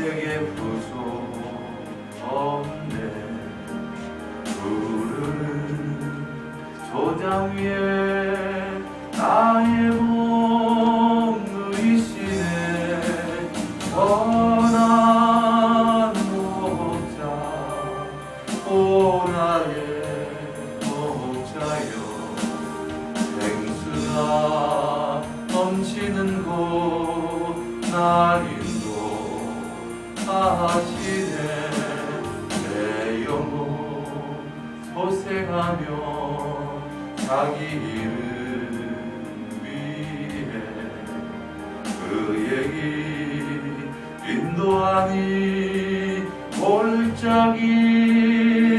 내게 부족 없네. 부르는 조장 위에 나의 몸 누이시네. 선한 목자 오 나의 목자여. 생수가 넘치는 곳 날 인도하시네. 내 영혼 소생하며 자기 이름 위해 그의 길 인도하니 골짜기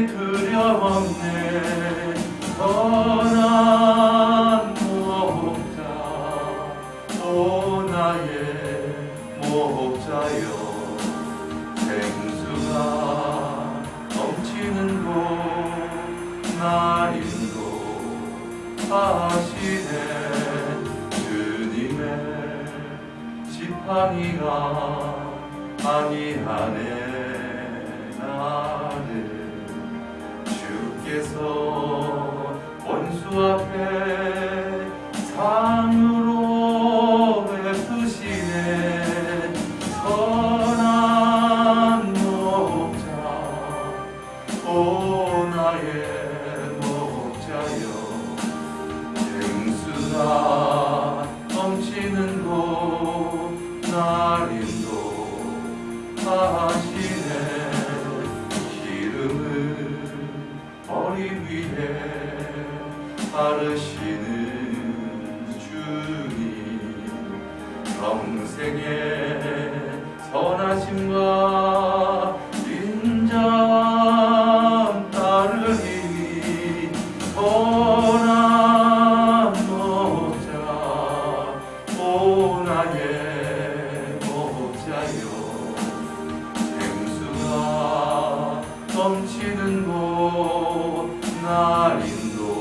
두려움네. 선한 목자 오 나의 목자여. 생수가 넘치는 곳 날 인도하시네. 주님의 지팡이가 아니하네. 나를 주께서 원수 앞에 상으로 베푸시네. 선한 목자 오 나의 목자여. 생수가 넘치는 곳 날 인도하시네. 기름을 머리 위에 바르시는 주님. 평생의 선하심과 인자함 따르리니. 선한 목자 오 나의 목자여. 생수가 넘치는 곳 날 인도하시네.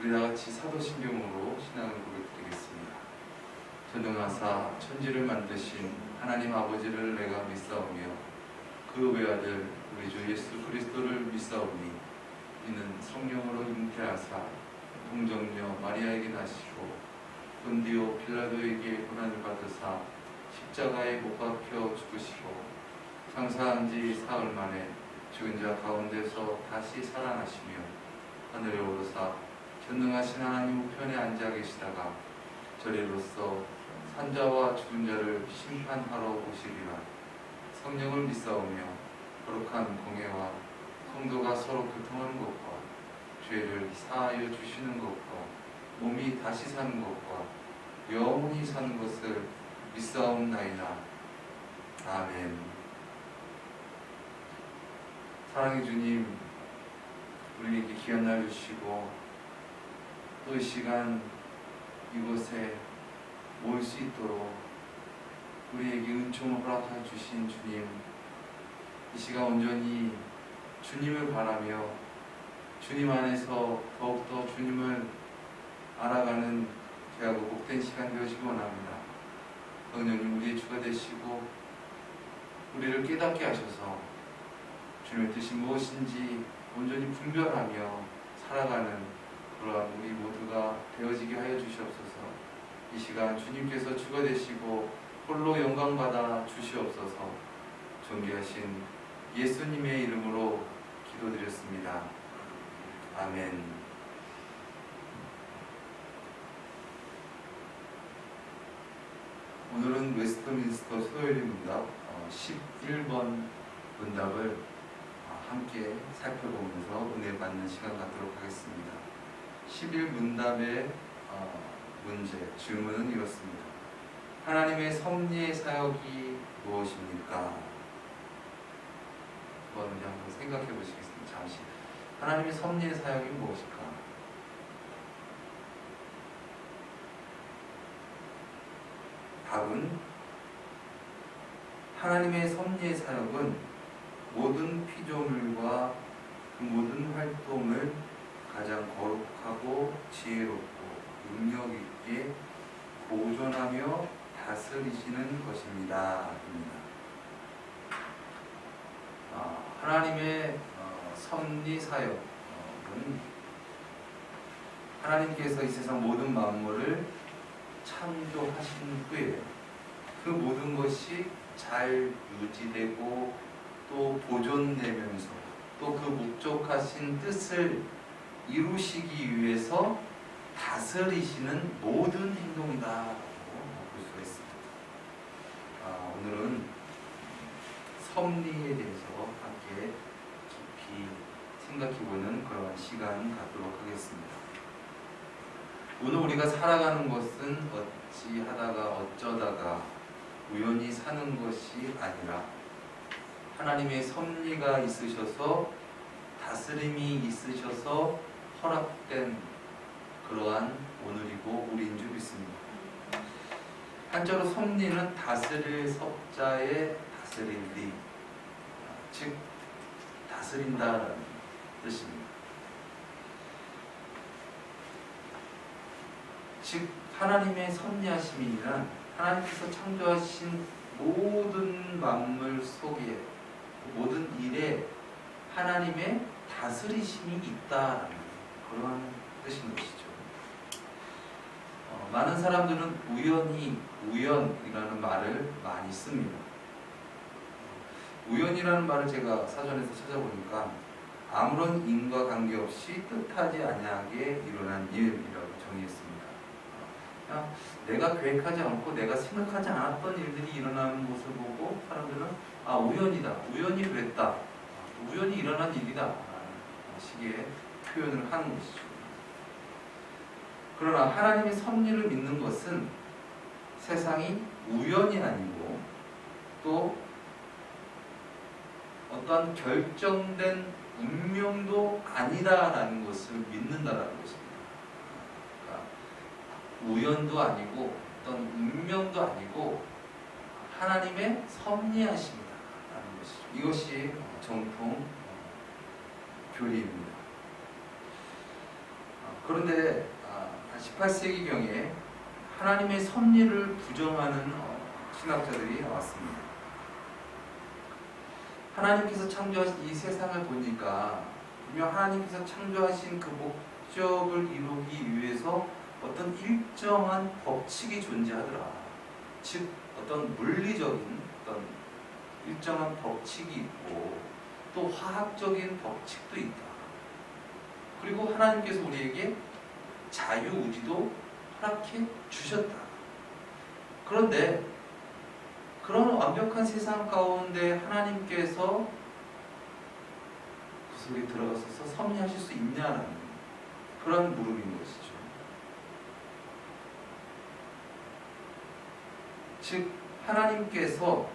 우리 다같이 사도신경으로 신앙을 고백드리겠습니다. 전능하사 천지를 만드신 하나님 아버지를 내가 믿사오며 그 외아들 우리 주 예수 그리스도를 믿사오니 이는 성령으로 잉태하사 동정녀 마리아에게 나시고 본디오 빌라도에게 고난을 받으사 십자가에 못 박혀 죽으시고 장사한 지 사흘 만에 죽은 자 가운데서 다시 살아나시며 하늘에 오르사 전능하신 하나님 우편에 앉아 계시다가 저리로서 산자와 죽은 자를 심판하러 오시리라. 성령을 믿사오며 거룩한 공회와 성도가 서로 교통하는 것과 죄를 사하여 주시는 것과 몸이 다시 사는 것과 영원히 사는 것을 믿사옵나이다. 아멘. 사랑의 주님, 우리에게 귀한 날 주시고 또 이 시간 이곳에 모일 수 있도록 우리에게 은총을 허락해 주신 주님, 이 시간 온전히 주님을 바라며 주님 안에서 더욱더 주님을 알아가는 귀하고 복된 시간 되어지기 원합니다. 성령님 우리의 주가 되시고 우리를 깨닫게 하셔서 주님의 뜻이 무엇인지 온전히 분별하며 살아가는 그러한 우리 모두가 되어지게 하여 주시옵소서. 이 시간 주님께서 주가 되시고 홀로 영광받아 주시옵소서. 존귀하신 예수님의 이름으로 기도드렸습니다. 아멘. 오늘은 웨스트민스터 소요리 문답 11번 문답을 함께 살펴보면서 은혜 받는 시간 갖도록 하겠습니다. 11문답의 문제, 질문은 이렇습니다. 하나님의 섭리의 사역이 무엇입니까? 먼저 한번 생각해 보시겠습니다. 잠시. 하나님의 섭리의 사역이 무엇일까? 답은 하나님의 섭리의 사역은 모든 피조물과 그 모든 활동을 가장 거룩하고 지혜롭고 능력 있게 보존하며 다스리시는 것입니다. 하나님의 섭리 사역은 하나님께서 이 세상 모든 만물을 창조하신 후에 그 모든 것이 잘 유지되고 또 보존되면서 또 그 목적하신 뜻을 이루시기 위해서 다스리시는 모든 행동이다라고 볼 수가 있습니다. 오늘은 섭리에 대해서 함께 깊이 생각해보는 그런 시간 갖도록 하겠습니다. 오늘 우리가 살아가는 것은 어찌하다가 어쩌다가 우연히 사는 것이 아니라 하나님의 섭리가 있으셔서 다스림이 있으셔서 허락된 그러한 오늘이고 우리인 줄 믿습니다. 한자로 섭리는 다스릴 섭자의 다스릴 리, 즉 다스린다라는 뜻입니다. 즉 하나님의 섭리하심이란 하나님께서 창조하신 모든 만물 속에 모든 일에 하나님의 다스리심이 있다라는 그런 뜻인 것이죠. 많은 사람들은 우연이라는 말을 많이 씁니다. 우연이라는 말을 제가 사전에서 찾아보니까 아무런 인과관계없이 뜻하지 아니하게 일어난 일이라고 정의했습니다. 그냥 내가 계획하지 않고 내가 생각하지 않았던 일들이 일어나는 것을 보고 사람들은 우연이다, 우연히 그랬다, 우연히 일어난 일이다 라는 식의 표현을 하는 것이죠. 그러나 하나님의 섭리를 믿는 것은 세상이 우연이 아니고 또 어떤 결정된 운명도 아니다라는 것을 믿는다라는 것입니다. 그러니까 우연도 아니고 어떤 운명도 아니고 하나님의 섭리하심이다라는 것이죠. 이것이 정통 교리입니다. 그런데 18세기경에 하나님의 섭리를 부정하는 신학자들이 나왔습니다. 하나님께서 창조하신 이 세상을 보니까 분명 하나님께서 창조하신 그 목적을 이루기 위해서 어떤 일정한 법칙이 존재하더라. 즉 어떤 물리적인 어떤 일정한 법칙이 있고 또 화학적인 법칙도 있다. 그리고 하나님께서 우리에게 자유의지도 허락해 주셨다. 그런데 그런 완벽한 세상 가운데 하나님께서 그 속에 들어가셔서 섭리하실 수 있냐라는 그런 물음인 것이죠. 즉 하나님께서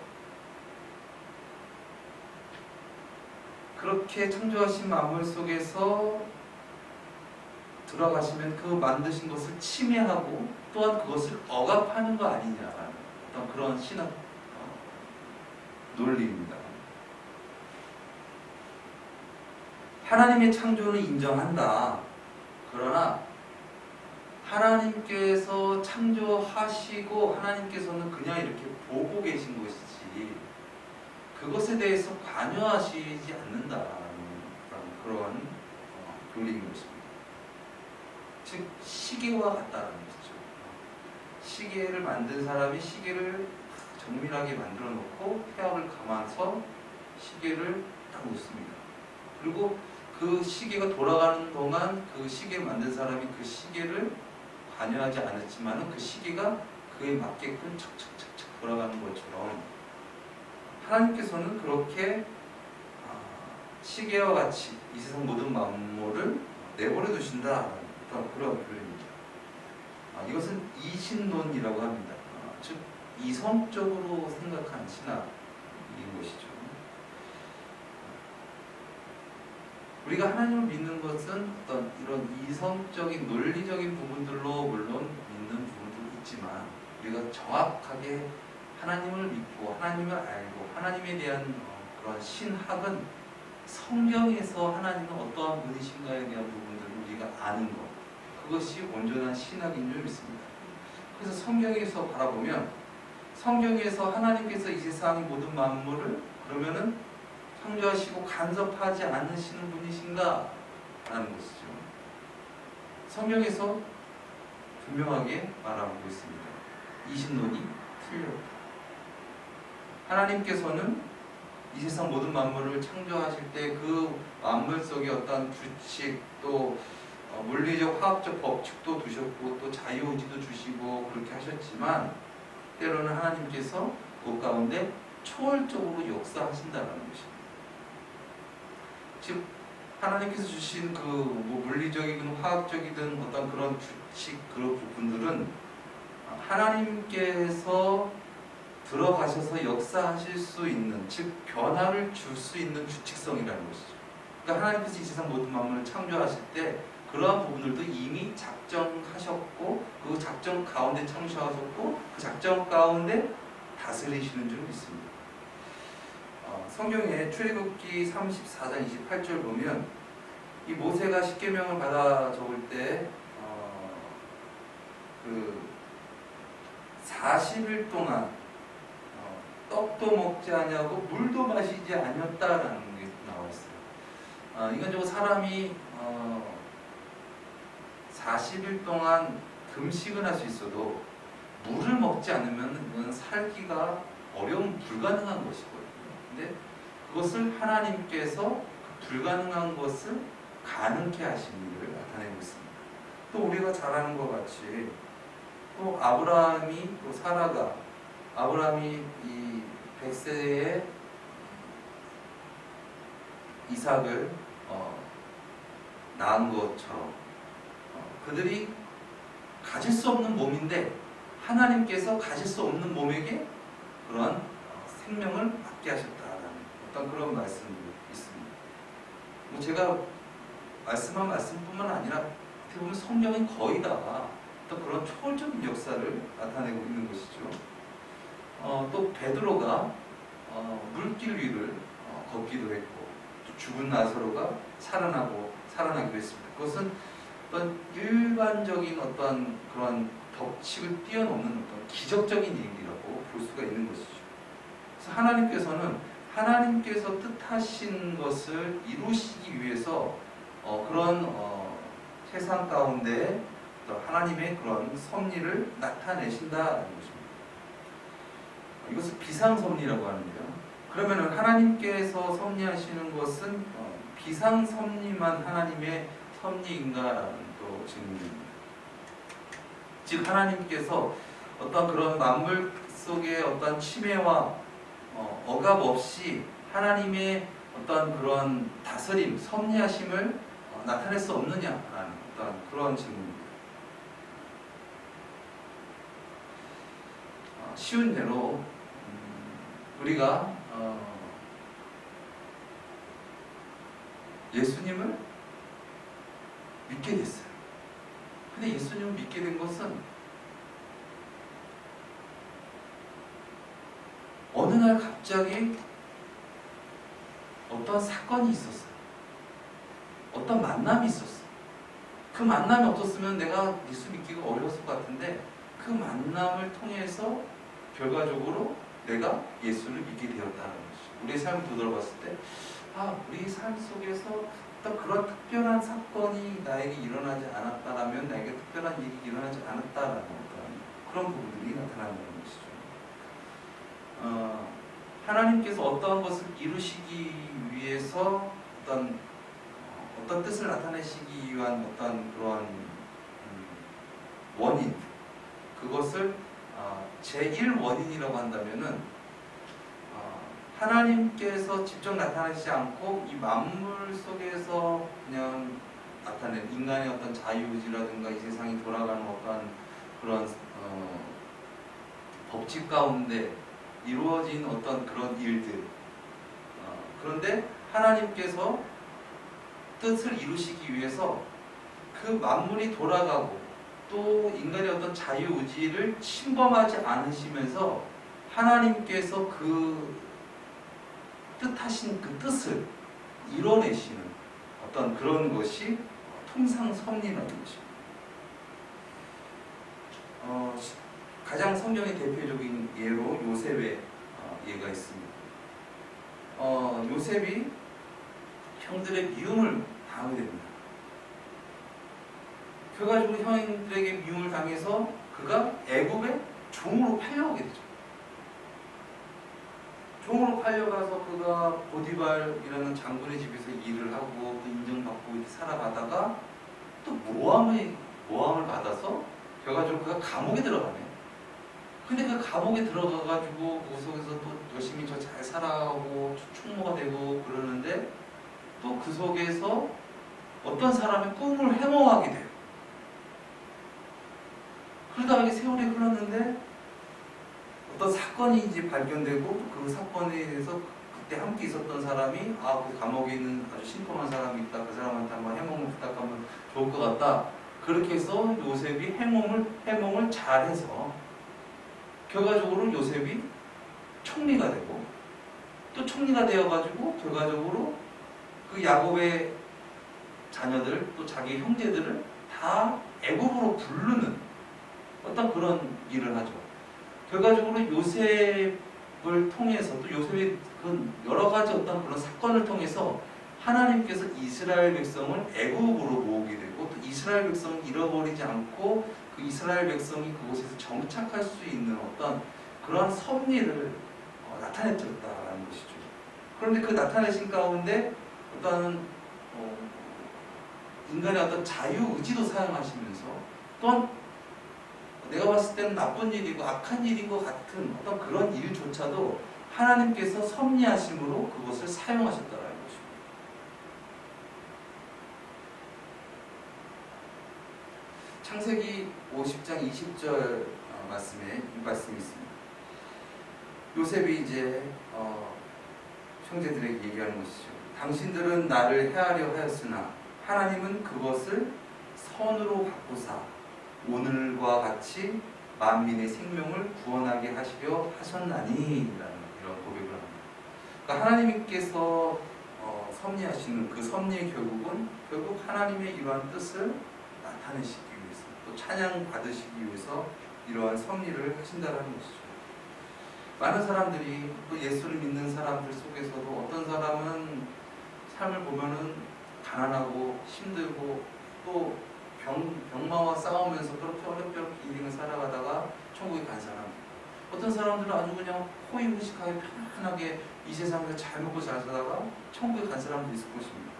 그렇게 창조하신 만물 속에서 들어가시면 그 만드신 것을 침해하고 또한 그것을 억압하는 거 아니냐라는 어떤 그런 신학 논리입니다. 하나님의 창조는 인정한다. 그러나 하나님께서 창조하시고 하나님께서는 그냥 이렇게 보고 계신 것이지 그것에 대해서 관여하시지 않는다라는 그런 논리인 것입니다. 즉 시계와 같다는 것이죠. 시계를 만든 사람이 시계를 정밀하게 만들어 놓고 태양을 감아서 시계를 딱 놓습니다. 그리고 그 시계가 돌아가는 동안 그 시계를 만든 사람이 그 시계를 관여하지 않았지만 그 시계가 그에 맞게끔 척척척척 돌아가는 것처럼 하나님께서는 그렇게 시계와 같이 이 세상 모든 만물을 내버려 두신다. 그런 표현입니다. 이것은 이신론이라고 합니다. 즉 이성적으로 생각하는 신학인 것이죠. 우리가 하나님을 믿는 것은 어떤 이런 이성적인 논리적인 부분들로 물론 믿는 부분도 있지만 우리가 정확하게 하나님을 믿고 하나님을 알고 하나님에 대한 그런 신학은 성경에서 하나님은 어떠한 분이신가에 대한 부분들을 우리가 아는 것, 그것이 온전한 신학인 줄 믿습니다. 그래서 성경에서 바라보면 성경에서 하나님께서 이 세상 모든 만물을 그러면은 창조하시고 간섭하지 않으시는 분이신가? 라는 것이죠. 성경에서 분명하게 말하고 있습니다. 이 신론이 틀렸다. 하나님께서는 이 세상 모든 만물을 창조하실 때 그 만물 속에 어떤 규칙, 또 물리적 화학적 법칙도 두셨고 또 자유의지도 주시고 그렇게 하셨지만 때로는 하나님께서 그 가운데 초월적으로 역사하신다는 것입니다. 즉 하나님께서 주신 그 물리적이든 화학적이든 어떤 그런 규칙, 그런 부분들은 하나님께서 들어가셔서 역사하실 수 있는, 즉 변화를 줄 수 있는 규칙성이라는 것이죠. 그러니까 하나님께서 이 세상 모든 만물을 창조하실 때 그러한 부분들도 이미 작정하셨고 그 작정 가운데 창조하셨고 그 작정 가운데 다스리시는 줄 믿습니다. 성경에 출애굽기 34장 28절 보면 이 모세가 십계명을 받아 적을 때 그 40일 동안 떡도 먹지 아니하고 물도 마시지 아니었다라는 게 나와 있어요. 이건 사람이 40일 동안 금식을 할 수 있어도 물을 먹지 않으면 이건 살기가 어려운 불가능한 것이거든요. 근데 그것을 하나님께서 그 불가능한 것을 가능케 하신 일을 나타내고 있습니다. 또 우리가 잘 아는 것 같이 또 아브라함이 또 사라가 아브라함이 이 100세에 이삭을 낳은 것처럼 그들이 가질 수 없는 몸인데 하나님께서 가질 수 없는 몸에게 그런 생명을 받게 하셨다라는 어떤 그런 말씀이 있습니다. 제가 말씀한 말씀뿐만 아니라 어떻게 보면 성경이 거의 다 어떤 그런 초월적인 역사를 나타내고 있는 것이죠. 또 베드로가 물길 위를 걷기도 했고 또 죽은 나사로가 살아나기도 했습니다. 그것은 어떤 일반적인 어떤 그런 법칙을 뛰어넘는 어떤 기적적인 일이라고 볼 수가 있는 것이죠. 그래서 하나님께서 뜻하신 것을 이루시기 위해서 그런 세상 가운데 하나님의 그런 섭리를 나타내신다는 것입니다. 이것을 비상섭리라고 하는데요. 그러면 하나님께서 섭리하시는 것은 비상섭리만 하나님의 섭리인가라는 또 질문입니다. 즉 하나님께서 어떤 그런 만물 속의 어떤 침해와 억압 없이 하나님의 어떤 그런 다스림, 섭리하심을 나타낼 수 없느냐라는 어떤 그런 질문입니다. 쉬운 예로 우리가 예수님을 믿게 됐어요. 근데 예수님을 믿게 된 것은 어느 날 갑자기 어떤 사건이 있었어요. 어떤 만남이 있었어요. 그 만남이 없었으면 내가 예수 믿기가 어려웠을 것 같은데 그 만남을 통해서 결과적으로 내가 예수를 믿게 되었다는 것이죠. 우리의 삶을 되돌아봤을 때 우리 삶 속에서 어떤 그런 특별한 사건이 나에게 일어나지 않았다라면 나에게 특별한 일이 일어나지 않았다라는 그런 부분들이 나타난다는 것이죠. 하나님께서 어떠한 것을 이루시기 위해서 어떤 뜻을 나타내시기 위한 어떤 그런 원인, 그것을 제1원인이라고 한다면은 하나님께서 직접 나타나시지 않고 이 만물 속에서 그냥 나타낸 인간의 어떤 자유의지라든가 이 세상이 돌아가는 어떤 그런 법칙 가운데 이루어진 어떤 그런 일들, 그런데 하나님께서 뜻을 이루시기 위해서 그 만물이 돌아가고 또 인간의 어떤 자유의지를 침범하지 않으시면서 하나님께서 그 뜻하신 그 뜻을 이뤄내시는 어떤 그런 것이 통상섭리라는 것입니다. 가장 성경의 대표적인 예로 요셉의 예가 있습니다. 요셉이 형들의 미움을 당하게 됩니다. 그래가지고 형들에게 미움을 당해서 그가 애굽의 종으로 팔려가게 되죠. 종으로 팔려가서 그가 보디발이라는 장군의 집에서 일을 하고 또 인정받고 이렇게 살아가다가 또 모함을 받아서 결과적으로 그가 감옥에 들어가네. 근데 그 감옥에 들어가가지고 그 속에서 또 열심히 저 잘 살아가고 충모가 되고 그러는데 또 그 속에서 어떤 사람의 꿈을 해몽하게 돼요. 그러다가 세월이 흘렀는데 어떤 사건이 이제 발견되고 그 사건에 대해서 그때 함께 있었던 사람이 그 감옥에 있는 아주 신통한 사람이 있다. 그 사람한테 한번 해몽을 부탁하면 좋을 것 같다. 그렇게 해서 요셉이 해몽을 잘해서 결과적으로 요셉이 총리가 되고 또 총리가 되어가지고 결과적으로 그 야곱의 자녀들 또 자기 형제들을 다 애굽으로 부르는 어떤 그런 일을 하죠. 결과적으로 요셉을 통해서 또 요셉의 그 여러 가지 어떤 그런 사건을 통해서 하나님께서 이스라엘 백성을 애굽으로 모으게 되고 또 이스라엘 백성을 잃어버리지 않고 그 이스라엘 백성이 그곳에서 정착할 수 있는 어떤 그러한 섭리를 나타내셨다는 것이죠. 그런데 그 나타내신 가운데 어떤 인간의 어떤 자유의지도 사용하시면서 또한 내가 봤을 때는 나쁜 일이고 악한 일인 것 같은 어떤 그런 일조차도 하나님께서 섭리하심으로 그것을 사용하셨다는 것입니다. 창세기 50장 20절 말씀에 이 말씀이 있습니다. 요셉이 이제 형제들에게 얘기하는 것이죠. 당신들은 나를 해하려 하였으나 하나님은 그것을 선으로 바꾸사 오늘과 같이 만민의 생명을 구원하게 하시려 하셨나니 라는 이런 고백을 합니다. 그러니까 하나님께서 섭리하시는 그 섭리의 결국 하나님의 이러한 뜻을 나타내시기 위해서 또 찬양 받으시기 위해서 이러한 섭리를 하신다는 것이죠. 많은 사람들이 또 예수를 믿는 사람들 속에서도 어떤 사람은 삶을 보면은 가난하고 힘들고 또 병마와 싸우면서 그렇게 어렵게 인생을 살아가다가 천국에 간 사람, 어떤 사람들은 아주 그냥 호의무식하게 편안하게 이 세상에서 잘 먹고 잘 살다가 천국에 간 사람도 있을 것입니다.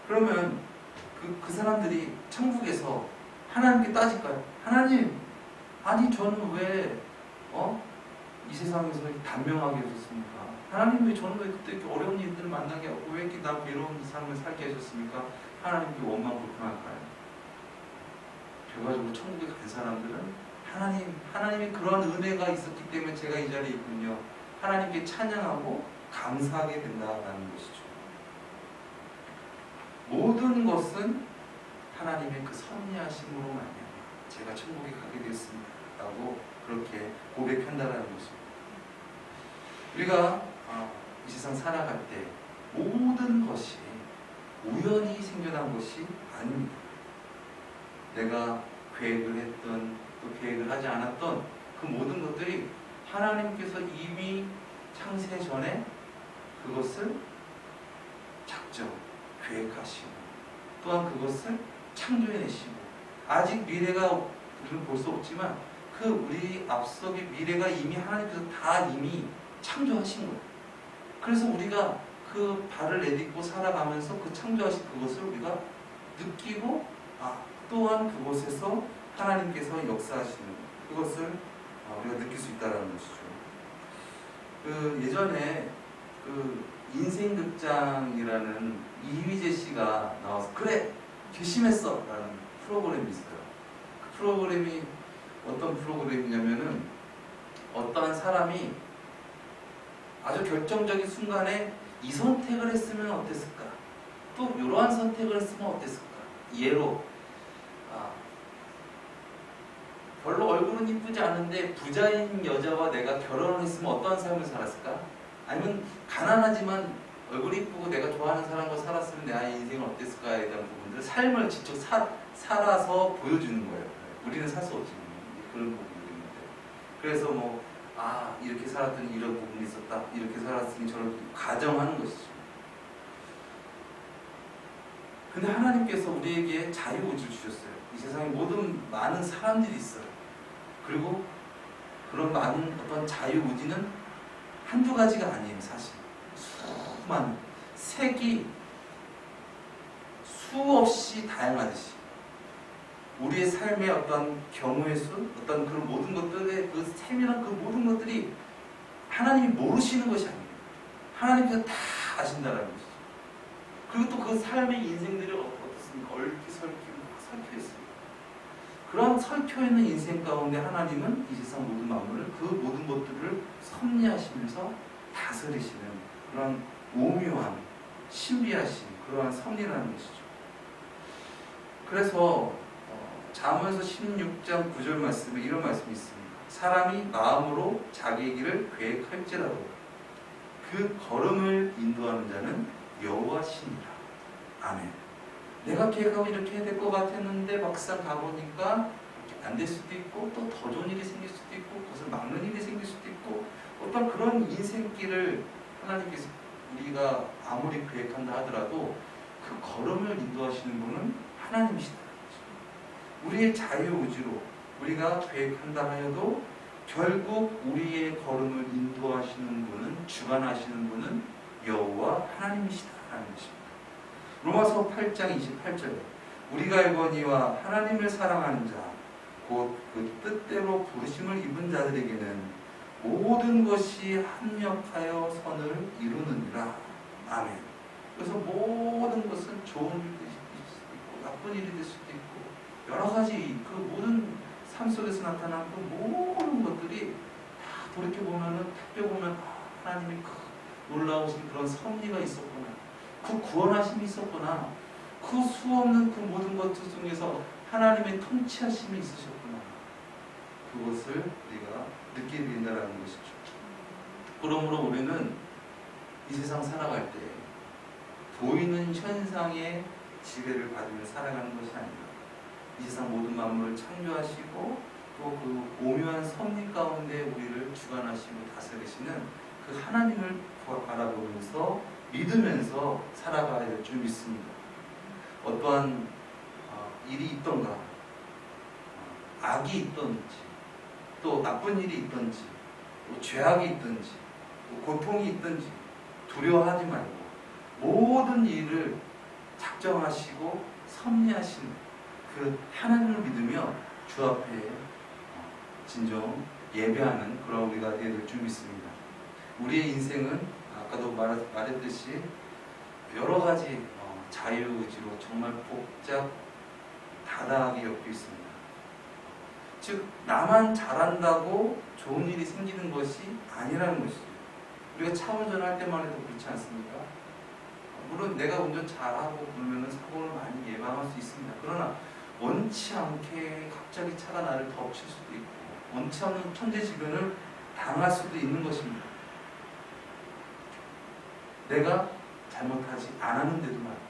그러면 그 사람들이 천국에서 하나님께 따질까요? 하나님, 아니 저는 왜 이 세상에서 단명하게 해줬습니까? 하나님 왜 저는 왜 그때 이렇게 어려운 일들을 만나게 하고 왜 이렇게 나 외로운 삶을 살게 해줬습니까? 하나님께 원망 불평할까요? 결과적으로 천국에 간 사람들은 하나님이 그런 은혜가 있었기 때문에 제가 이 자리에 있군요. 하나님께 찬양하고 감사하게 된다는 것이죠. 모든 것은 하나님의 그 섭리하심으로 말미암아 제가 천국에 가게 되었습니다. 라고 그렇게 고백한다는 것입니다. 우리가 이 세상 살아갈 때 모든 것이 우연히 생겨난 것이 아닙니다. 내가 계획을 했던 또 계획을 하지 않았던 그 모든 것들이 하나님께서 이미 창세 전에 그것을 작정, 계획하시고 또한 그것을 창조해내시고 아직 미래가 우리는 볼 수 없지만 그 우리 앞서의 미래가 이미 하나님께서 다 이미 창조하신 거예요. 그래서 우리가 그 발을 내딛고 살아가면서 그 창조하신 그것을 우리가 느끼고 또한 그곳에서 하나님께서 역사하시는 그것을 우리가 느낄 수 있다는 것이죠. 예전에 인생극장이라는 이휘재 씨가 나와서 그래 결심했어 라는 프로그램이 있어요. 그 프로그램이 어떤 프로그램이냐면은 어떠한 사람이 아주 결정적인 순간에 이 선택을 했으면 어땠을까? 또 이러한 선택을 했으면 어땠을까? 예로 별로 얼굴은 이쁘지 않은데 부자인 여자와 내가 결혼을 했으면 어떠한 삶을 살았을까? 아니면 가난하지만 얼굴이 이쁘고 내가 좋아하는 사람과 살았으면 내 인생은 어땠을까에 대한 부분들 삶을 직접 살아서 보여주는 거예요. 우리는 살 수 없지 그런 부분들이 있는데 그래서 뭐 이렇게 살았더니 이런 부분이 있었다 이렇게 살았으니 저렇게 가정하는 것이죠. 근데 하나님께서 우리에게 자유의지를 주셨어요. 이 세상에 모든 많은 사람들이 있어요. 그리고 그런 많은 어떤 자유의지는 한두 가지가 아니에요. 사실 수많은 색이 수없이 다양하듯이 우리의 삶의 어떤 경우의 수, 어떤 그런 모든 것들의 그 세밀한 그 모든 것들이 하나님이 모르시는 것이 아니에요. 하나님께서 다 아신다는 것이죠. 그리고 또 그 삶의 인생들이 어떻습니까? 얽혀 있습니다. 그런 설켜 있는 인생 가운데 하나님은 이 세상 모든 만물을 그 모든 것들을 섭리하시면서 다스리시는 그런 오묘한 신비하신 그러한 섭리라는 것이죠. 그래서 잠언서 16장 9절 말씀에 이런 말씀이 있습니다. 사람이 마음으로 자기의 길을 계획할지라도 그 걸음을 인도하는 자는 여호와시니라. 아멘. 내가 계획하고 이렇게 해야 될 것 같았는데 막상 가보니까 안 될 수도 있고 또 더 좋은 일이 생길 수도 있고 그것을 막는 일이 생길 수도 있고 어떤 그런 인생길을 하나님께서 우리가 아무리 계획한다 하더라도 그 걸음을 인도하시는 분은 하나님이시다. 우리의 자유의지로 우리가 계획한다 하여도 결국 우리의 걸음을 인도하시는 분은 주관하시는 분은 여호와 하나님이시다라는 것입니다. 로마서 8장 28절에 우리가 알거니와 하나님을 사랑하는 자 곧 그 뜻대로 부르심을 입은 자들에게는 모든 것이 합력하여 선을 이루느니라. 아멘. 그래서 모든 것은 좋은 일이 될 수도 있고 나쁜 일이 될 수도 있고 여러 가지 그 모든 삶 속에서 나타난 그 모든 것들이 다 돌이켜보면은 살펴보면 하나님이 놀라우신 그런 섭리가 있었구나. 그 구원하심이 있었구나. 그 수없는 그 모든 것들 중에서 하나님의 통치하심이 있으셨구나. 그것을 우리가 느끼게 된다는 것이죠. 그러므로 우리는 이 세상 살아갈 때 보이는 현상의 지배를 받으며 살아가는 것이 아니라 이 세상 모든 만물을 창조하시고 또 그 오묘한 섭리 가운데 우리를 주관하시고 다스리시는 그 하나님을 바라보면서 믿으면서 살아가야 될 줄 믿습니다. 어떠한 일이 있던가 악이 있던지 또 나쁜 일이 있던지 또 죄악이 있던지 또 고통이 있던지 두려워하지 말고 모든 일을 작정하시고 섭리하시는 그 하나님을 믿으며 주 앞에 진정 예배하는 그런 우리가 되어야 될 줄 믿습니다. 우리의 인생은 아까도 말했듯이 여러 가지 자유의지로 정말 복잡 다다하게 엮여 있습니다. 즉 나만 잘한다고 좋은 일이 생기는 것이 아니라는 것이죠. 우리가 차 운전할 때만 해도 그렇지 않습니까? 물론 내가 운전 잘하고 그러면 사고를 많이 예방할 수 있습니다. 그러나 원치 않게 갑자기 차가 나를 덮칠 수도 있고 원치 않는 천재지변을 당할 수도 있는 것입니다. 내가 잘못하지 않았는데도 말이에요.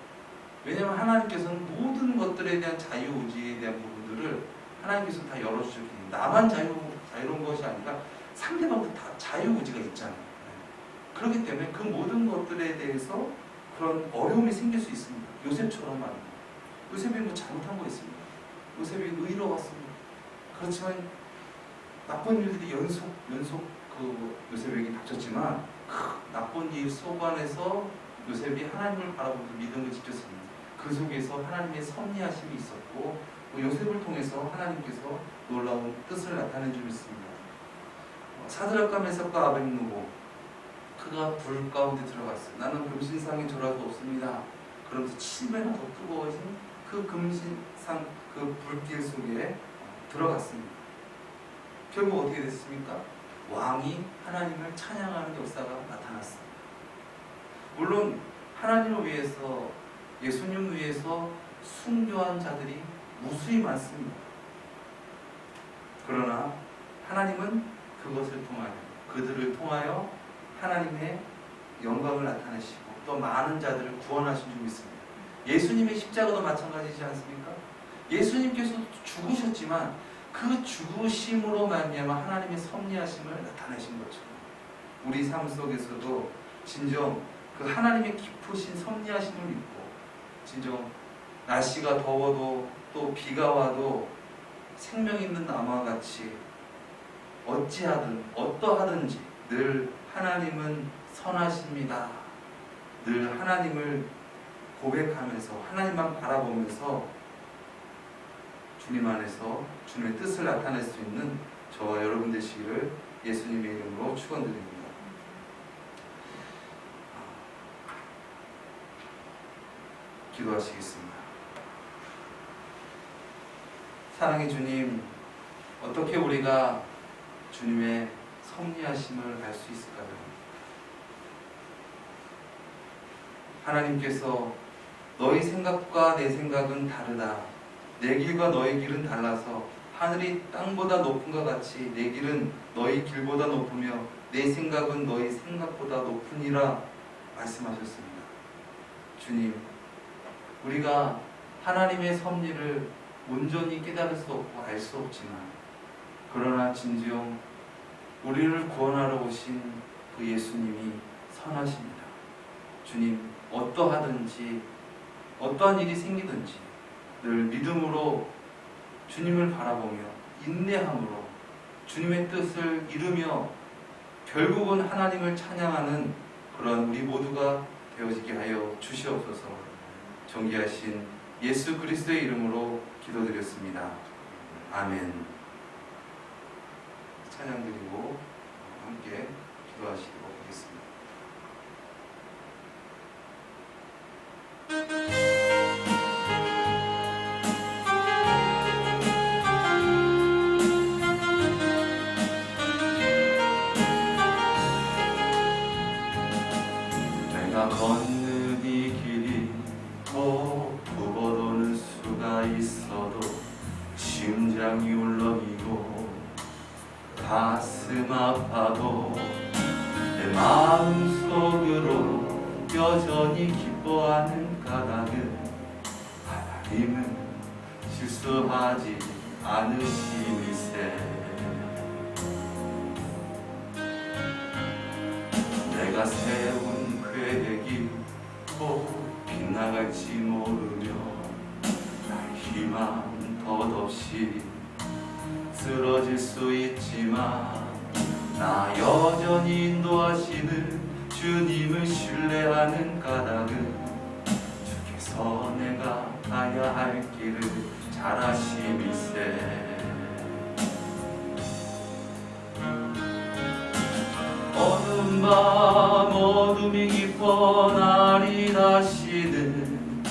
왜냐하면 하나님께서는 모든 것들에 대한 자유의지에 대한 부분들을 하나님께서 다 열어주셨기 때문에 나만 자유로운 것이 아니라 상대방도 다 자유의지가 있잖아요. 그렇기 때문에 그 모든 것들에 대해서 그런 어려움이 생길 수 있습니다. 요셉처럼 말입니다. 요셉이 뭐 잘못한 거 있습니다. 요셉이 의로웠습니다. 그렇지만 나쁜 일들이 연속 그 요셉에게 닥쳤지만 그 나쁜 일 속안에서 요셉이 하나님을 바라보면서 믿음을 지켰습니다. 그 속에서 하나님의 섭리하심이 있었고 요셉을 통해서 하나님께서 놀라운 뜻을 나타낸 줄 믿습니다. 사드락과 메삭과 아벳느고 그가 불 가운데 들어갔어요. 나는 금신상에 절할 수 없습니다. 그러면서 7배나 더 뜨거워진 그 금신상 그 불길 속에 들어갔습니다. 결국 어떻게 됐습니까? 왕이 하나님을 찬양하는 역사가 나타났습니다. 물론 하나님을 위해서 예수님을 위해서 순교한 자들이 무수히 많습니다. 그러나 하나님은 그것을 통하여 그들을 통하여 하나님의 영광을 나타내시고 또 많은 자들을 구원하신 줄 믿습니다. 예수님의 십자가도 마찬가지지 않습니까? 예수님께서도 죽으셨지만 그 죽으심으로 말미암아 하나님의 섭리하심을 나타내신 것처럼 우리 삶 속에서도 진정 그 하나님의 깊으신 섭리하심을 믿고 진정 날씨가 더워도 또 비가 와도 생명 있는 나무와 같이 어찌하든 어떠하든지 늘 하나님은 선하십니다. 늘 하나님을 고백하면서 하나님만 바라보면서 주님 안에서 주님의 뜻을 나타낼 수 있는 저와 여러분 되시기를 예수님의 이름으로 축원드립니다. 기도하시겠습니다. 사랑의 주님, 어떻게 우리가 주님의 섭리하심을 알 수 있을까요? 하나님께서 너희 생각과 내 생각은 다르다. 내 길과 너희 길은 달라서 하늘이 땅보다 높은 것 같이 내 길은 너희 길보다 높으며 내 생각은 너희 생각보다 높으니라 말씀하셨습니다. 주님, 우리가 하나님의 섭리를 온전히 깨달을 수 없고 알 수 없지만 그러나 진정 우리를 구원하러 오신 그 예수님이 선하십니다. 주님, 어떠하든지 어떠한 일이 생기든지 늘 믿음으로 주님을 바라보며 인내함으로 주님의 뜻을 이루며 결국은 하나님을 찬양하는 그런 우리 모두가 되어지게 하여 주시옵소서. 존귀하신 예수 그리스도의 이름으로 기도드렸습니다. 아멘. 찬양 드리고 함께 기도하시도록 하겠습니다. 내가 걷는 이 길이 더 굽어도는 수가 있어도 심장이 울렁이고 가슴 아파도 내 마음속으로 여전히 기뻐하는 까닭은 하나님은 실수하지 않으심이세. 내가 세운 계획이 꼭 빗나갈지 모르며 날 희망 덧없이 쓰러질 수 있지만 나 여전히 인도하시는 주님을 신뢰하는 까닭은 주께서 내가 가야 할 길을 잘 아심이세. 어두운 밤 어둠이 깊어 날이 다시는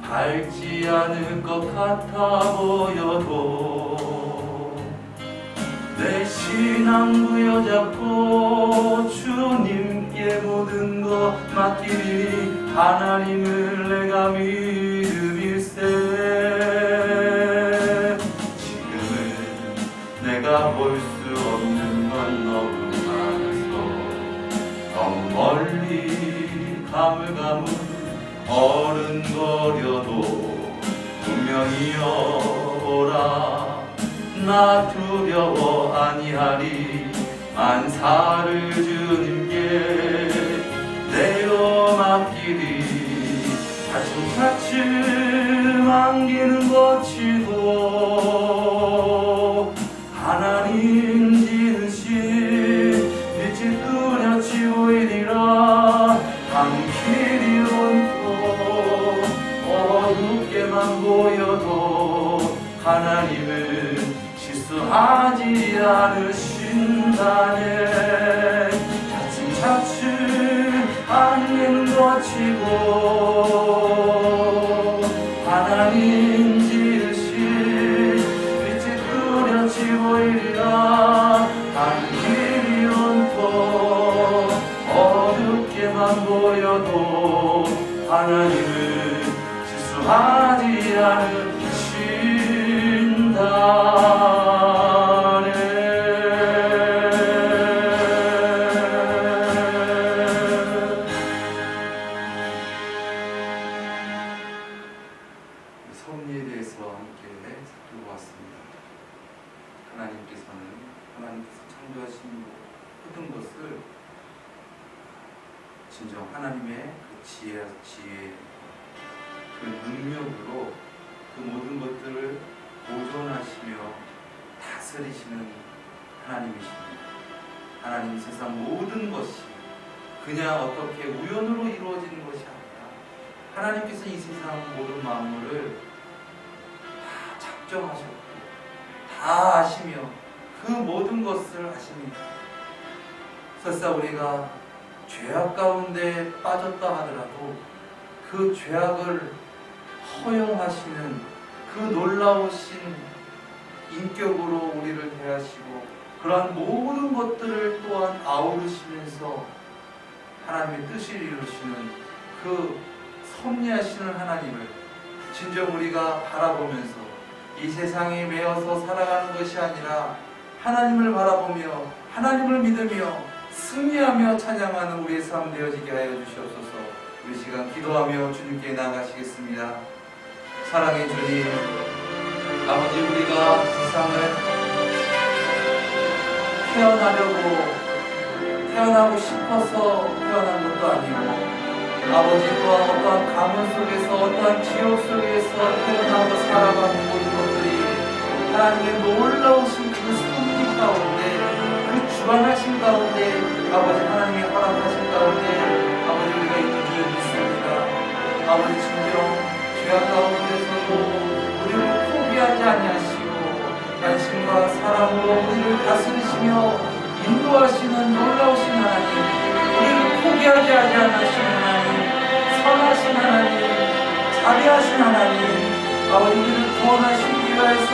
밝지 않을 것 같아 보여도 내 신앙 부여잡고 주님께 모든 것 맡기니 하나님을 내가 믿음일세. 지금은 내가 볼 수 없는 건 너무 많아서 너무 멀리 가물가물 어른거려도 분명히 여보라. 나 두려워 아니하리. 만사를 주님께 내어 맡기리. 차츰차츰 안기는 거치고 하나님 지으신 빛이 뚜렷이 보이리라. 밤길이 온통 어둡게만 보여도 하나님은 실수하지 않으신다네. 차츰차츰 안개는 거치고 하나님 지으신 빛이 뚜렷이 보이리라. 밤길이 온통 어둡게만 보여도 하나님은 실수하지 않으신다네. 진정 하나님의 그 지혜 그 능력으로 그 모든 것들을 보존하시며 다스리시는 하나님이십니다. 하나님 세상 모든 것이 그냥 어떻게 우연으로 이루어지는 것이 아니라 하나님께서 이 세상 모든 만물을 다 작정하셨고 다 아시며 그 모든 것을 아십니다. 설사 우리가 죄악 가운데 빠졌다 하더라도 그 죄악을 허용하시는 그 놀라우신 인격으로 우리를 대하시고 그러한 모든 것들을 또한 아우르시면서 하나님의 뜻을 이루시는 그 섭리하시는 하나님을 진정 우리가 바라보면서 이 세상에 매여서 살아가는 것이 아니라 하나님을 바라보며 하나님을 믿으며 승리하며 찬양하는 우리의 삶 되어지게 하여 주시옵소서. 우리 시간 기도하며 주님께 나아가시겠습니다. 사랑의 주님, 아버지, 우리가 세상을 태어나고 싶어서 태어난 것도 아니고 아버지 또한 어떠한 가문 속에서 어떠한 지옥 속에서 태어나고 살아가는 모든 것들이 하나님의 놀라우신 그 섭리 가운데 그 주관하신 가운데 아버지 하나님의 허락하신 가운데 아버지 우리가 있는 줄 믿습니다. 아버지 진정 죄악 가운데서도 우리를 포기하지 아니하시고 관심과 사랑으로 우리를 다스리시며 인도하시는 놀라우신 하나님, 우리를 포기하지 않으시는 하나님, 선하신 하나님, 자비하신 하나님, 아버지 우리를 구원하시기 위해서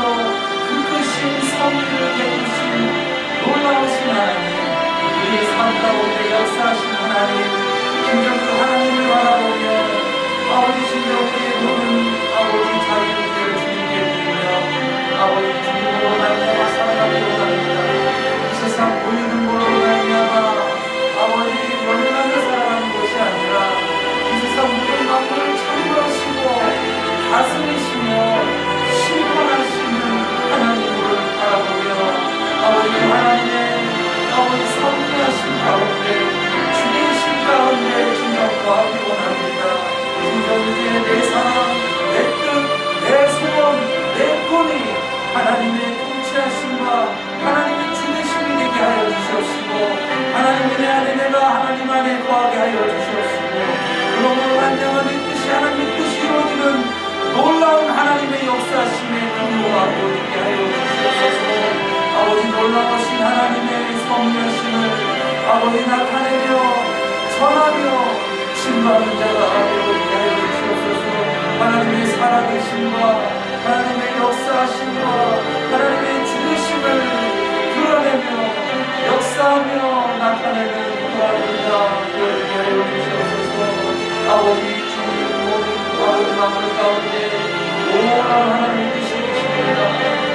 그 크신 섭리를 베푸신 놀라우신 하나님, 우리의 삶 가운데 역사하신 하나님, 진정 그 하나님을 바라보며 아버지 진정 우리의 모든 아버지 자기를 주님께 드리며 아버지 주님으로 말미암아 살아가기 원합니다. 이 세상 보이는 걸로 말미암아 아버지 열망을 살아가는 것이 아니라 이 세상 모든 만물을 창조하시고 다스리시며 심판하시는 하나님을 바라보며 아버지 하나님의 아버지 섭리하신 가운데 주님이신 가운데 진정 구하기 원합니다. 진정 이제 내 사랑, 내 뜻, 내 소원, 내 꿈이 하나님의 통치하심과 하나님의 주되심이 되게 하여 주시옵시고 하나님의 내 안에 내가 하나님 안에 거하게 하여 주시옵시고 그러므로 완전한 이 뜻이 하나님의 뜻이 이루어지는 놀라운 하나님의 역사심에 근무하고 있게 하여 주시옵소서. 아버지 놀라우신 하나님의 섭리하심을 아버지 나타내며 전하며 신받는 자가 되게 하여 주시옵소서. 하나님의 살아계심과 하나님의 역사하심과 하나님의 주되심을 드러내며 역사하며 나타내는 그아버지가 되게 하여 주시옵소서. 아버지 주님 모든 아버지 마음 가운데 오란 하나님 뜻이 계십니다.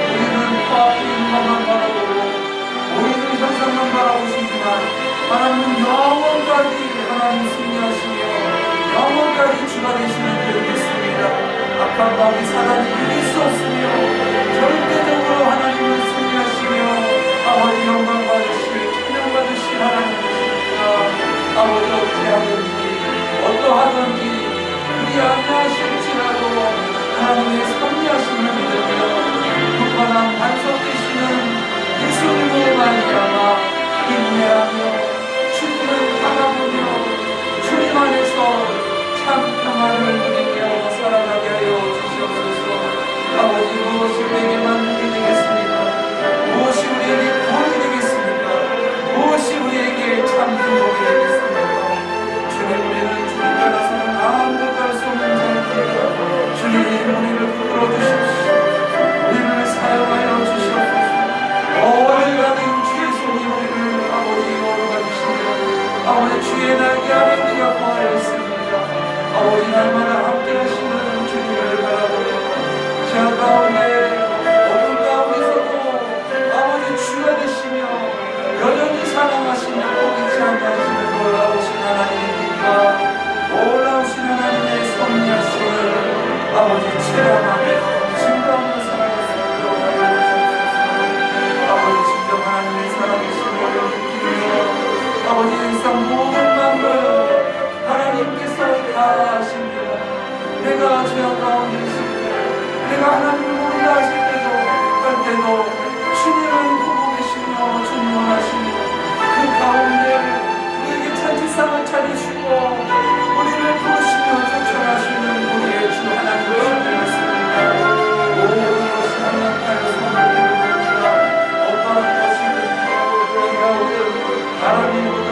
우리는 과학의 것만 바라보고 보이는 현상만 바라보시지만 하나님은 영원까지 하나님 승리하시며 영원까지 주가 되시는 줄 믿습니다. 악한 마음이 사단이 이길 수 없으며 절대적으로 하나님을 승리하시며 아버지 영광 받으실 찬양 받으실 하나님이십니다. 아버지 어찌하든지 어떠하든지 그리 아니하실지라도 하나님의 섭리하심을 믿으며 굳건한 반석 되시는 예수님으로 말미암아 인내하며 주님을 바라보며 주님 안에서 참 평안을 누리게 하고 살아가게 하여 주시옵소서. 아버지 무엇이 우리에게만 누리 되겠습니까? 무엇이 우리에게 구원이 되겠습니까? 무엇이 우리에게 참 행복이 되겠습니까? 주님 우리는 주님 따라서는 아무것도 할 수 없는 자입니다. 주님 우리를 부끄러 주십시오. 우리를 사용하여 주시옵소서. 어디 가든 주의 손이 우리를 아버지 오르가 주시며 아버지 주의 날개 아래 우리가 거하여 있습니다. 아버지 날마다 함께 하시는 주님을 바라보며 제 가운데 어둠 가운데서도 아버지 주가 되시며 여전히 사랑하시며 포기치 않으시는 놀라우신 하나님입니다. 놀라우신 하나님의 섭리하심을 아버지 체험하며 진정으로 살아갈 수 있도록 하여 주시옵소서. 아버지 진정 하나님의 살아계심을 느끼며 아버지 세상 모든 만물 내가 죄악 가운데 있을 때, 내가 하나님을 모른다 하실 때도 할 때도 주님은 보고 계시며 존중하시며 그 가운데 우리에게 잔치상을 차리시고 우리를 부르시며 초청하시는 우리의 주 하나님을 신뢰했습니다. 모든 것이 한량하여 손을 들고 어떠한 것이든 내가 오늘 바람이거든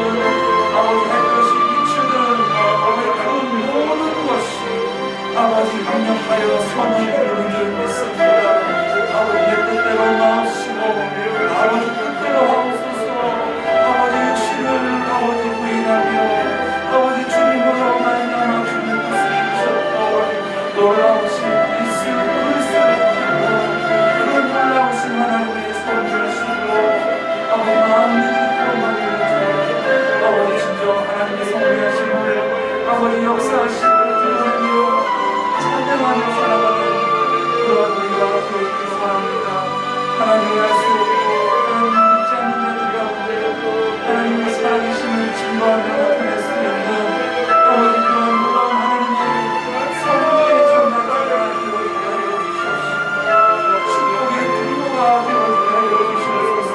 아버지 할 것이 미치든 아버지 그 모든 것이 아버지 강력하여 손을 들는 줄 믿습니다. 아버지 내 뜻대로 마옵시고 아버지 뜻대로 하옵소서. 아버지 육신을 아버지 부인하며 아버지 주님으로 말미암아 주님 뜻을 주셨고 놀라우신 그 놀라우신 하나님의 손이시고 아버지 마음이 깊고 마음이 아버지 진정 하나님의 성리하심을 아버지 역사하심을 드러내며 찬양하며 살아가는 그런 우리가 되었기를 원합니다. 하나님을 알 수 없고 하나님을 믿지 않는 자들 가운데 하나님의 살아계심을 증거하며 나타낼 수 있는 아버지 그런 놀라운 하나님의 성령의 전달자가 되어지게 하여 주시옵시고 축복의 통로가 되어지게 하여 주시옵소서.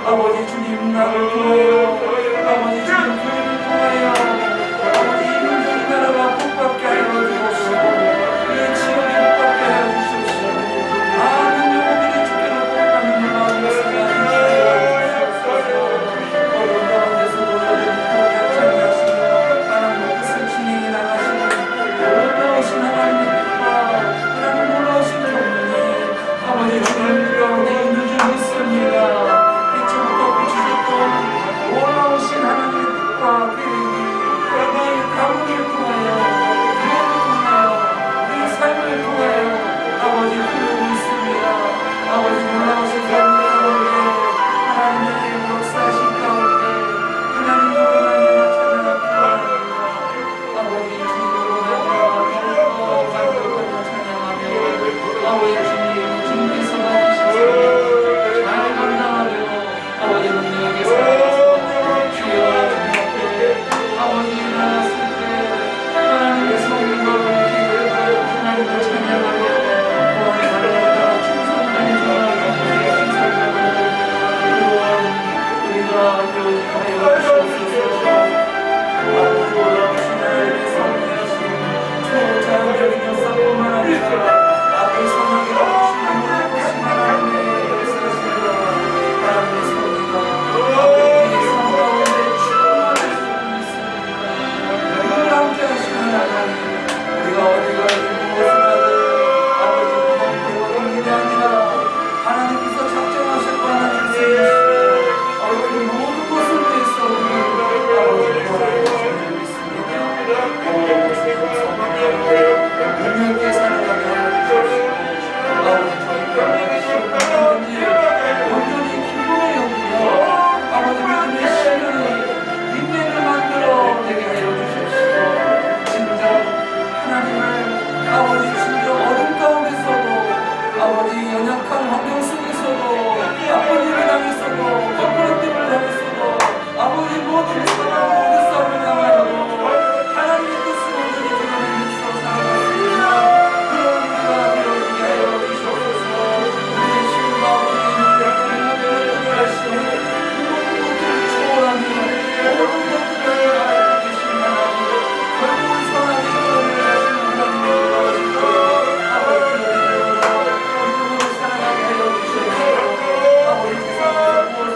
아버지 주님 나를 통하여 아버지 주님 교회를 통하여 아버지 이 민족이 나라가 복받게 하여 주옵시고 이 지역이 복받게 하여 주시옵시고 많은 영혼들이 주께로 복받는 놀라운 역사가 있으시여 주시옵소서. 어려운 가운데서 놀라는 찬양하시며 하나님의 뜻을 진행해 나가시는 놀라우신 하나님의 뜻과 하나님 놀라우신 경륜이 아버지 주님 가운데 있는 줄 믿습니다. 빛으로부터 비추셨던 놀라우신 하나님의 뜻과 계획이 우리의 가문을 통하여 교회를 통하여 우리의 삶을 통하여 아버지 흐르고 있습니다. 아버지 놀라우신 삶 가운데 하나님의 역사하신 가운데 하나님의 하나님을 찬양합니다. 아버지 주님으로 나아가 만족하며 찬양하며 아버지 주님께서 받으신 잘 감당하며 아버지 능력에 살아가서 주여 주님 앞에 아버지 일어났을 때 하나님의 성령과 기도하고 하나님을 찬양하며 구원의 하나님을 따라 충성하는 자와 우리가 되어지게 하여 주시옵소서. 아버지 놀라우신 하나님의 성령이신 초자연적인 역사뿐만 아니라 앞을 선하게 하시는 놀라우신 하나님의 역사시며 하나님의 성령과 우리의 삶 가운데 충만할 수 있습니다. 늘 함께 하시는 하나님 우리가 어디가 있는 무엇을 하든 아버지 그냥 되어진 일이 아니라 하나님께서 작정하셨고 하나님 세우시고 그 모든 것을 위해서 우리를 아버지 구원하여 주시는 믿습니다. 오 주님 성령 능력있게 살아가게 하여 주시옵시고 아버지 저희 병력의 시험이 온전히 기쁨의 영이며 아버지 믿음의 시련이 인내를 만들어 내게 하여 주십시오. 진정 하나님을 아버지 진정 어둠 가운데서도 아버지 연약한 환경 속에서도 나쁜 일을 당했어도 헛부릇됨을 당했어도 아버지 모든 사랑 그 싸움을 당하여도 하나님의 뜻을 온전히 드러내면서 살아갔습니다. 그런 우리가 되어지게 하여 주시옵소서. 우리의 신과 우리의 능력을 하시니 모든 것들을 초월하며 모든 것들을 알고 계신 하나님 결국은 선하게 이끌어내 하시는 하나님을 나오실 거예요. 아버지 믿음으로 살아가게 하여 주시옵소서. 아버지 세상에서 무엇을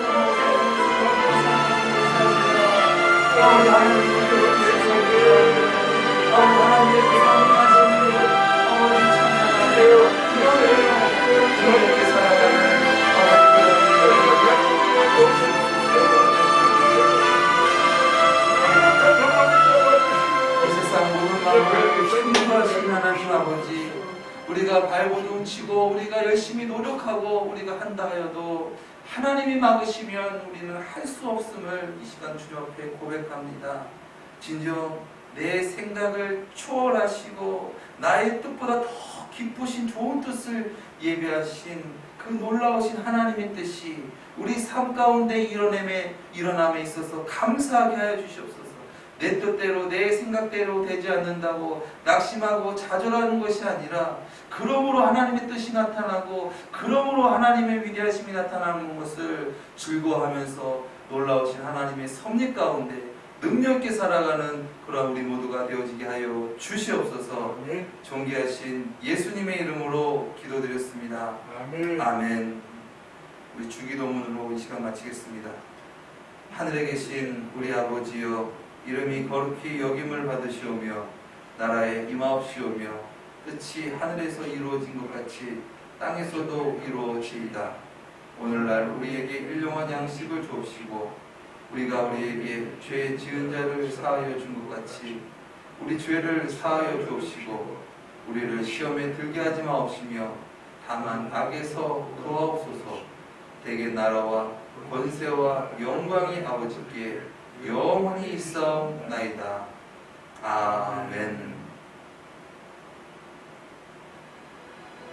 아버지 하나님을 괴롭히셨습니다. 아버지 하나님의 그 마음을 하시니 아버지 찬양하며 그렇게 살아가는 이 세상 모든 마음을 힘입어하신 하나님 아버지 우리가 발버둥 치고 우리가 열심히 노력하고 우리가 한다 하여도 하나님이 막으시면 우리는 할 수 없음을 이 시간 주님 앞에 고백합니다. 진정 내 생각을 초월하시고 나의 뜻보다 더 깊으신 좋은 뜻을 예비하신 그 놀라우신 하나님의 뜻이 우리 삶 가운데 일어남에 있어서 감사하게 하여 주시옵소서. 내 뜻대로 내 생각대로 되지 않는다고 낙심하고 좌절하는 것이 아니라 그러므로 하나님의 뜻이 나타나고 그러므로 하나님의 위대하심이 나타나는 것을 즐거워하면서 놀라우신 하나님의 섭리 가운데 능력 있게 살아가는 그러한 우리 모두가 되어지게 하여 주시옵소서. 아멘. 존귀하신 예수님의 이름으로 기도드렸습니다. 아멘. 아멘. 우리 주기도문으로 이 시간 마치겠습니다. 하늘에 계신 우리 아버지여, 이름이 거룩히 여김을 받으시오며 나라에 임하옵시오며 뜻이 하늘에서 이루어진 것 같이 땅에서도 이루어지이다. 오늘날 우리에게 일용할 양식을 주옵시고 우리가 우리에게 죄 지은 자를 사하여 준 것 같이 우리 죄를 사하여 주옵시고 우리를 시험에 들게 하지 마옵시며 다만 악에서 구하옵소서. 대개 나라와 권세와 영광이 아버지께 영원히 있사옵나이다. 아멘.